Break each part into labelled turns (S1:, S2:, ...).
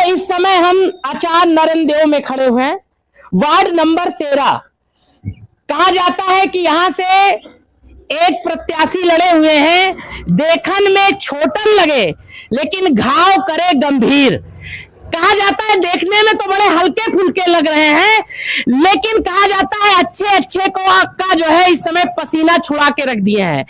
S1: इस समय हम आचार्य नरेंद्र देव में खड़े हुए हैं, वार्ड नंबर 13। कहा जाता है कि यहां से एक प्रत्याशी लड़े हुए हैं, देखन में छोटन लगे लेकिन घाव करे गंभीर। कहा जाता है देखने में तो बड़े हल्के फुल्के लग रहे हैं, लेकिन कहा जाता है अच्छे अच्छे को का जो है इस समय पसीना छुड़ा के रख दिए हैं।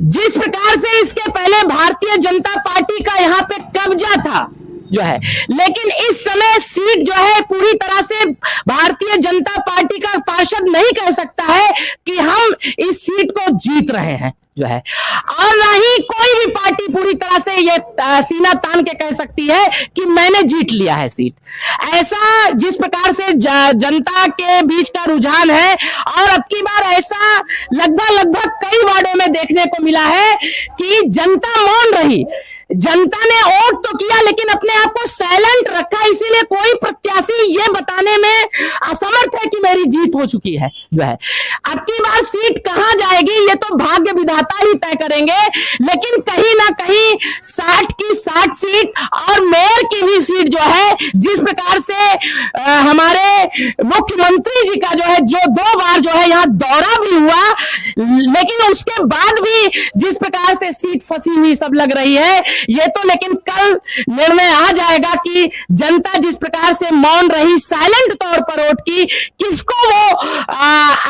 S1: जिस प्रकार से इसके पहले भारतीय जनता पार्टी का यहाँ पे कब्जा था जो है, लेकिन इस समय सीट जो है पूरी तरह से भारतीय जनता पार्टी का पार्षद नहीं कह सकता है कि हम इस सीट को जीत रहे हैं जो है, और ना ही कोई भी पार्टी पूरी तरह से ये सीना तान के कह सकती है कि मैंने जीत लिया है सीट। ऐसा जिस प्रकार से जनता के बीच का रुझान है, और अब की बार ऐसा लगभग कई वार्डों में देखने को मिला है कि जनता मौन रही। जनता ने वोट तो किया लेकिन अपने आप को साइलेंट रखा, इसीलिए कोई प्रत्याशी ये बताने में असमर्थ है कि मेरी जीत हो चुकी है जो है। अब की बार सीट कहां जाएगी ये तो भाग्य विधाता ही तय करेंगे, लेकिन कहीं ना कहीं 60 की 60 सीट और मेयर की भी सीट जो है, जिस प्रकार से हमारे मुख्यमंत्री जी का जो है जो 2 बार जो है यहाँ दौरा भी हुआ, लेकिन उसके बाद भी जिस प्रकार से सीट फंसी हुई सब लग रही है, ये तो लेकिन कल निर्णय आ जाएगा कि जनता जिस प्रकार से मौन रही, साइलेंट तौर पर वोट की, किसको वो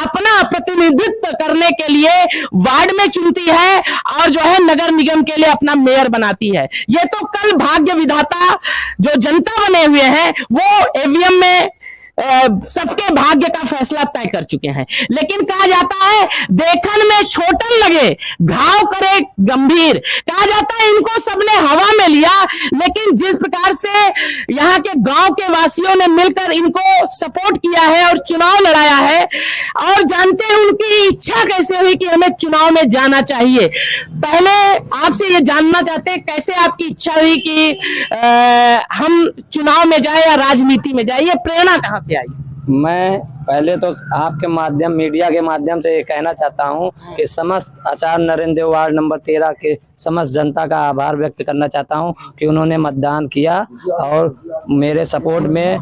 S1: अपना प्रतिनिधित्व करने के लिए वार्ड में चुनती है और जो है नगर निगम के लिए अपना मेयर बनाती है। ये तो कल भाग्य विधाता जो जनता बने हुए हैं वो ईवीएम में सबके भाग्य का फैसला तय कर चुके हैं। लेकिन कहा जाता है देखन में छोटन लगे घाव करे गंभीर। कहा जाता है इनको सबने हवा में लिया, लेकिन जिस प्रकार से यहाँ के गांव के वासियों ने मिलकर इनको सपोर्ट किया है और चुनाव लड़ाया है, और जानते हैं उनकी इच्छा कैसे हुई कि हमें चुनाव में जाना चाहिए। पहले आपसे ये जानना चाहते हैं कैसे आपकी इच्छा हुई कि हम चुनाव में जाए या राजनीति में जाए, ये प्रेरणा कहां से आई?
S2: मैं पहले तो आपके माध्यम मीडिया के माध्यम से ये कहना चाहता हूं कि समस्त आचार्य नरेंद्र देव वार्ड नंबर 13 के समस्त जनता का आभार व्यक्त करना चाहता हूं कि उन्होंने मतदान किया और मेरे सपोर्ट में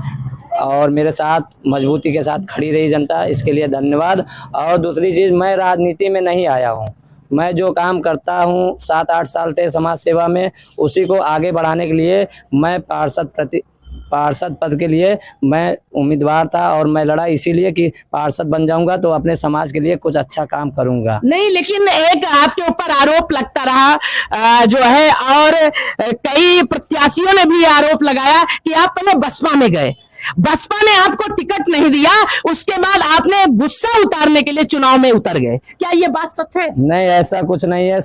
S2: और मेरे साथ मजबूती के साथ खड़ी रही जनता, इसके लिए धन्यवाद। और दूसरी चीज़, मैं राजनीति में नहीं आया हूँ। मैं जो काम करता हूँ 7-8 साल से समाज सेवा में, उसी को आगे बढ़ाने के लिए मैं पार्षद पद के लिए मैं उम्मीदवार था और मैं लड़ा इसीलिए कि पार्षद बन जाऊंगा तो अपने समाज के लिए कुछ अच्छा काम करूंगा। नहीं,
S1: लेकिन एक आपके ऊपर आरोप लगता रहा जो है, और कई प्रत्याशियों ने भी आरोप लगाया कि आप पहले बसपा में गए, बसपा ने आपको टिकट नहीं दिया, उसके बाद आपने गुस्सा उतारने के लिए चुनाव में उतर गए। क्या ये बात सच है?
S2: नहीं, ऐसा कुछ नहीं है,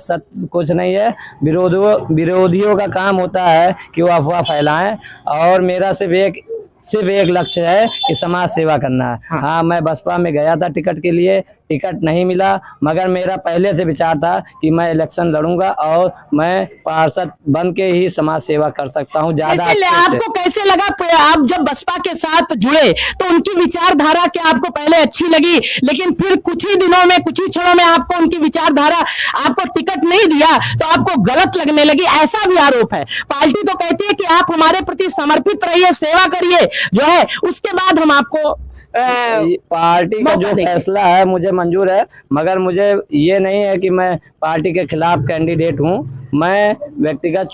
S2: कुछ नहीं है। विरोधियों का काम होता है कि वो अफवाह फैलाएं, और मेरा सिर्फ एक लक्ष्य है कि समाज सेवा करना है। हाँ, मैं बसपा में गया था टिकट के लिए, टिकट नहीं मिला, मगर मेरा पहले से विचार था कि मैं इलेक्शन लड़ूंगा और मैं पार्षद बन के ही समाज सेवा कर सकता हूँ ज्यादा।
S1: आपको कैसे लगा आप जब बसपा के साथ जुड़े तो उनकी विचारधारा क्या आपको पहले अच्छी लगी, लेकिन फिर कुछ ही दिनों में, कुछ ही क्षणों में आपको उनकी विचारधारा, आपको टिकट नहीं दिया तो आपको गलत लगने लगी, ऐसा भी आरोप है। पार्टी तो कहती है कि आप हमारे प्रति समर्पित रहिए, सेवा करिए जो है, उसके बाद हम आपको
S2: पार्टी का जो फैसला है मुझे मंजूर है, मगर मुझे ये नहीं है कि मैं पार्टी के खिलाफ कैंडिडेट हूँ। मैं व्यक्तिगत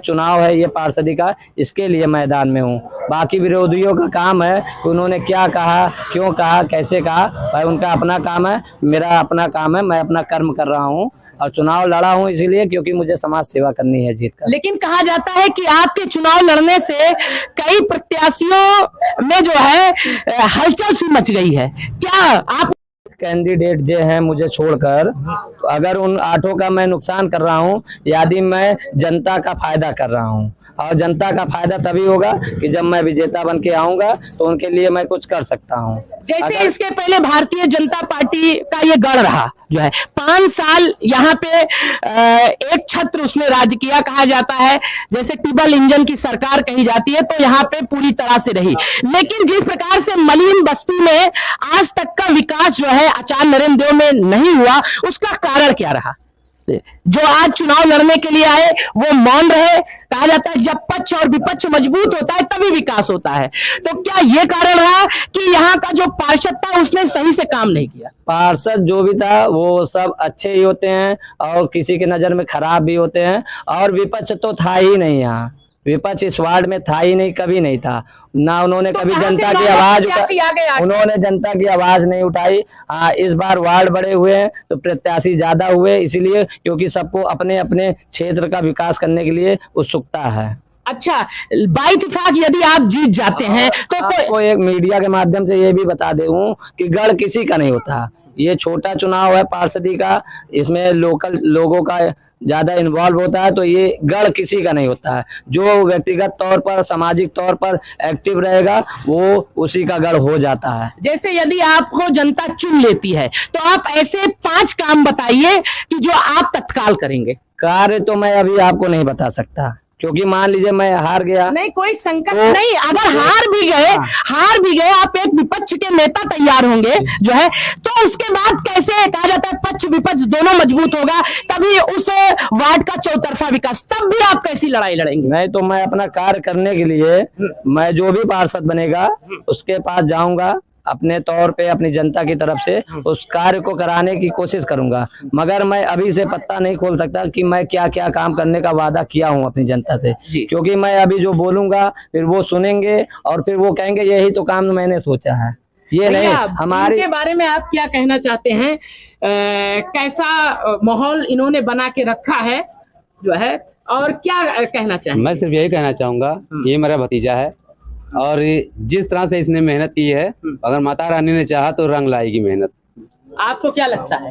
S2: चुनाव है ये पार्षदी का, इसके लिए मैदान में हूँ। बाकी विरोधियों का काम है कि उन्होंने क्या कहा, क्यों कहा, कैसे कहा, भाई उनका अपना काम है, मेरा अपना काम है। मैं अपना कर्म कर रहा हूँ और चुनाव लड़ा हूँ इसलिए क्योंकि मुझे समाज सेवा करनी है जीत कर।
S1: लेकिन कहा जाता है कि आपके चुनाव लड़ने से कई प्रत्याशियों में जो है हलचल सी मच गई है। क्या आप
S2: कैंडिडेट जो हैं मुझे छोड़कर, तो अगर उन 8 का मैं नुकसान कर रहा हूं, यदि मैं जनता का फायदा कर रहा हूं, और जनता का फायदा तभी होगा कि जब मैं विजेता बन के आऊंगा तो उनके लिए मैं कुछ कर सकता हूं।
S1: जैसे इसके पहले भारतीय जनता पार्टी का ये गढ़ रहा जो है, 5 साल यहाँ पे एक छत्र उसने राज किया, कहा जाता है जैसे टिबल इंजन की सरकार कही जाती है, तो यहाँ पे पूरी तरह से रही। लेकिन जिस प्रकार से मलिन बस्ती में आज तक का विकास जो है आचार्य नरेंद्र देव में नहीं हुआ, उसका कारण क्या रहा? जो आज चुनाव लड़ने के लिए आए वो मौन रहे। कहा जाता है जब पक्ष और विपक्ष मजबूत होता है तभी विकास होता है। तो क्या ये कारण रहा कि यहाँ का जो पार्षद था उसने सही से काम नहीं किया?
S2: पार्षद जो भी था वो सब अच्छे ही होते हैं और किसी की नजर में खराब भी होते हैं, और विपक्ष तो था ही नहीं यहाँ। विपक्ष इस वार्ड में था ही नहीं, कभी नहीं था ना। उन्होंने
S1: तो
S2: कभी
S1: कहाँ
S2: जनता
S1: से
S2: की
S1: नौ
S2: आवाज
S1: प्रत्याशी आ गए?
S2: उन्होंने जनता की आवाज नहीं उठाई। हाँ, इस बार वार्ड बड़े हुए हैं तो प्रत्याशी ज्यादा हुए, इसीलिए क्योंकि सबको अपने अपने क्षेत्र का विकास करने के लिए उत्सुकता है।
S1: अच्छा, बाइतफाक यदि आप जीत जाते हैं तो
S2: आपको एक मीडिया के माध्यम से ये भी बता दूं कि गढ़ किसी का नहीं होता। ये छोटा चुनाव है पार्षदी का, इसमें लोकल लोगों का ज्यादा इन्वॉल्व होता है, तो ये गढ़ किसी का नहीं होता है। जो व्यक्तिगत तौर पर सामाजिक तौर पर एक्टिव रहेगा वो उसी का गढ़ हो जाता है।
S1: जैसे यदि आपको जनता चुन लेती है तो आप ऐसे 5 काम बताइए कि जो आप तत्काल करेंगे।
S2: कार्य तो मैं अभी आपको नहीं बता सकता, क्योंकि मान लीजिए मैं हार गया।
S1: नहीं, कोई संकट नहीं। अगर हार भी गए आप एक विपक्ष के नेता तैयार होंगे जो है, तो उसके बाद कैसे कहा जाता है पक्ष विपक्ष दोनों मजबूत होगा, तभी उस वार्ड का चौतरफा विकास, तब भी आप कैसी लड़ाई लड़ेंगे?
S2: नहीं तो मैं अपना कार्य करने के लिए मैं जो भी पार्षद बनेगा उसके पास जाऊंगा, अपने तौर पे अपनी जनता की तरफ से उस कार्य को कराने की कोशिश करूंगा। मगर मैं अभी से पत्ता नहीं खोल सकता कि मैं क्या क्या काम करने का वादा किया हूं अपनी जनता से, क्योंकि मैं अभी जो बोलूंगा फिर वो सुनेंगे और फिर वो कहेंगे यही तो काम मैंने सोचा है। ये नहीं हमारे
S1: के बारे में आप क्या कहना चाहते हैं? कैसा माहौल इन्होंने बना के रखा है जो है, और क्या कहना चाहेंगे?
S3: मैं सिर्फ यही कहना चाहूंगा, ये मेरा भतीजा है और जिस तरह से इसने मेहनत की है, अगर माता रानी ने चाहा तो रंग लाएगी मेहनत।
S1: आपको क्या लगता है?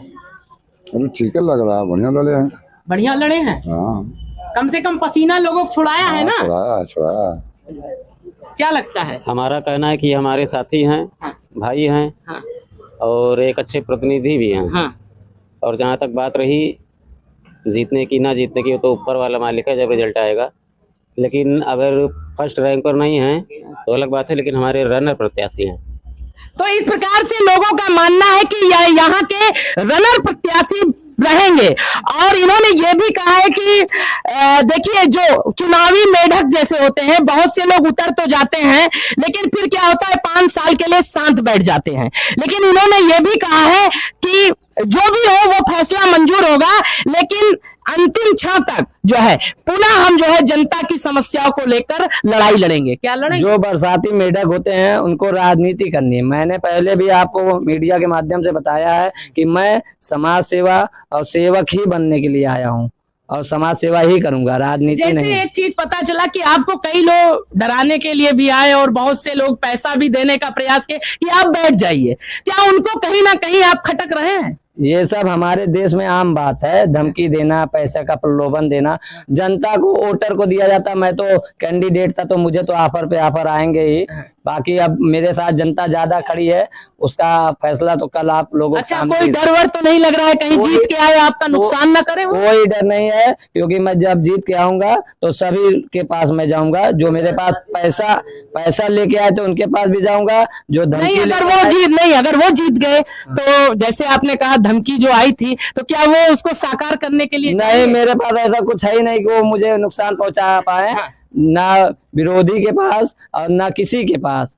S4: अरे ठीक है, लग रहा है बढ़िया लड़े हैं।
S1: बढ़िया लड़े हैं।
S4: हाँ,
S1: कम से कम पसीना लोगों को छुड़ाया है ना?
S4: छुड़ाया।
S1: क्या लगता है?
S5: हमारा कहना है कि हमारे साथी हैं, भाई हैं,
S1: हाँ।
S5: और एक अच्छे प्रतिनिधि भी हैं।
S1: हाँ।
S5: और जहाँ तक बात रही जीतने की ना जीतने की, तो ऊपर वाला मालिक है जब रिजल्ट आएगा। लेकिन अगर फर्स्ट रैंक पर नहीं है तो अलग बात है, लेकिन हमारे रनर प्रत्याशी हैं।
S1: तो इस प्रकार से लोगों का मानना है कि यहाँ के रनर प्रत्याशी रहेंगे। और इन्होंने ये भी कहा है कि देखिए जो चुनावी मेढक जैसे होते हैं, बहुत से लोग उतर तो जाते हैं लेकिन फिर क्या होता है 5 साल के लिए शांत बैठ जाते हैं। लेकिन इन्होंने ये भी कहा है कि जो भी हो वो फैसला मंजूर होगा, लेकिन अंतिम क्षण तक जो है पुनः हम जो है जनता की समस्याओं को लेकर लड़ाई लड़ेंगे। क्या लड़ेंगे?
S2: जो बरसाती मेढक होते हैं उनको राजनीति करनी है। मैंने पहले भी आपको मीडिया के माध्यम से बताया है कि मैं समाज सेवा और सेवक ही बनने के लिए आया हूँ और समाज सेवा ही करूंगा, राजनीति नहीं।
S1: जैसे एक चीज पता चला कि आपको कई लोग डराने के लिए भी आए और बहुत से लोग पैसा भी देने का प्रयास किए कि आप बैठ जाइए। क्या उनको कहीं ना कहीं आप खटक रहे हैं?
S2: ये सब हमारे देश में आम बात है, धमकी देना, पैसे का प्रलोभन देना। जनता को वोटर को दिया जाता, मैं तो कैंडिडेट था तो मुझे तो ऑफर पे ऑफर आएंगे ही। बाकी अब मेरे साथ जनता ज्यादा खड़ी है, उसका फैसला तो कल आप लोगों
S1: अच्छा, कोई डर वर तो नहीं लग रहा है कहीं जीत के आए आपका नुकसान ना करे?
S2: कोई डर नहीं है, क्योंकि मैं जब जीत के आऊंगा तो सभी के पास मैं जाऊंगा। जो मेरे पास पैसा लेके आए तो उनके पास भी जाऊंगा। जो
S1: नहीं, अगर वो जीत गए तो जैसे आपने कहा धमकी जो आई थी, तो क्या वो उसको साकार करने के लिए?
S2: नहीं, मेरे पास ऐसा कुछ है ही नहीं कि वो मुझे नुकसान पहुंचा पाए।
S1: हाँ।
S2: ना विरोधी के पास और ना किसी के पास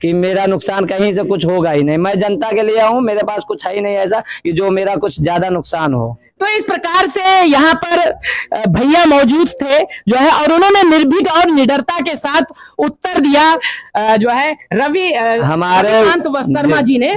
S2: कि मेरा नुकसान कहीं से कुछ होगा ही नहीं। मैं जनता के लिए आऊं, मेरे पास कुछ है ही नहीं ऐसा कि जो मेरा कुछ ज्यादा नुकसान हो।
S1: तो इस प्रकार से यहाँ पर भैया मौजूद थे जो है, और उन्होंने निर्भीक और निडरता के साथ उत्तर दिया जो है रवि
S2: हमारे
S1: शर्मा जी ने।